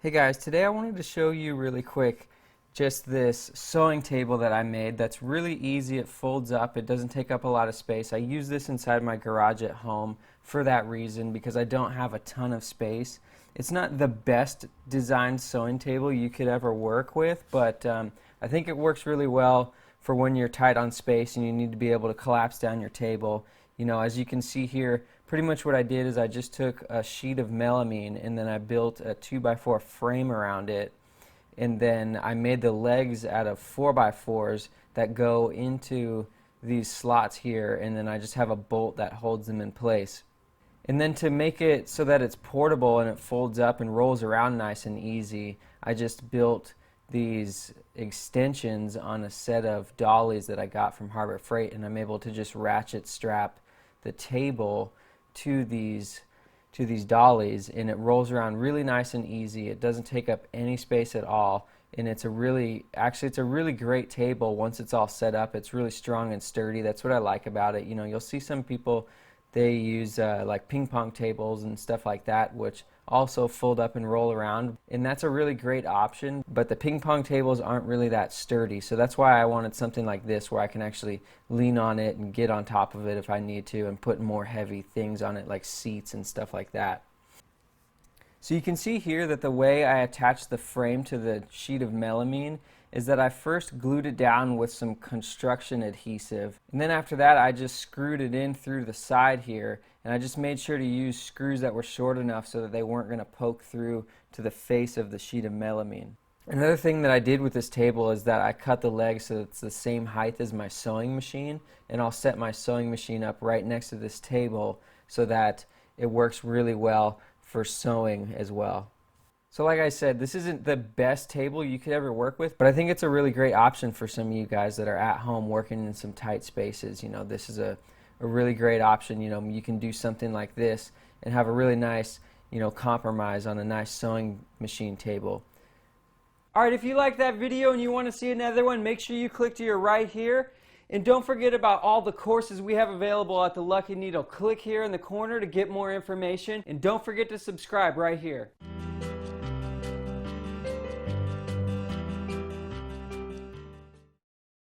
Hey guys, today I wanted to show you really quick just this sewing table that I made that's really easy. It folds up, it doesn't take up a lot of space. I use this inside my garage at home for that reason, because I don't have a ton of space. It's not the best designed sewing table you could ever work with, but I think it works really well for when you're tight on space and you need to be able to collapse down your table. You know, as you can see here, pretty much what I did is I just took a sheet of melamine and then I built a 2x4 frame around it, and then I made the legs out of 4x4s that go into these slots here, and then I just have a bolt that holds them in place. And then to make it so that it's portable and it folds up and rolls around nice and easy, I just built these extensions on a set of dollies that I got from Harbor Freight, and I'm able to just ratchet strap the table to these dollies, and it rolls around really nice and easy. It doesn't take up any space at all, and it's a really great table once it's all set up. It's really strong and sturdy. That's what I like about it. You know, you'll see some people, they use like ping pong tables and stuff like that, which also fold up and roll around, and that's a really great option, but the ping pong tables aren't really that sturdy, so that's why I wanted something like this where I can actually lean on it and get on top of it if I need to and put more heavy things on it like seats and stuff like that. So you can see here that the way I attached the frame to the sheet of melamine is that I first glued it down with some construction adhesive, and then after that I just screwed it in through the side here, and I just made sure to use screws that were short enough so that they weren't going to poke through to the face of the sheet of melamine. Another thing that I did with this table is that I cut the legs so it's the same height as my sewing machine, and I'll set my sewing machine up right next to this table so that it works really well for sewing as well. So like I said, this isn't the best table you could ever work with, but I think it's a really great option for some of you guys that are at home working in some tight spaces. You know, this is a really great option. You know, you can do something like this and have a really nice, you know, compromise on a nice sewing machine table. Alright, if you liked that video and you want to see another one, make sure you click to your right here. And don't forget about all the courses we have available at the Lucky Needle. Click here in the corner to get more information, and don't forget to subscribe right here.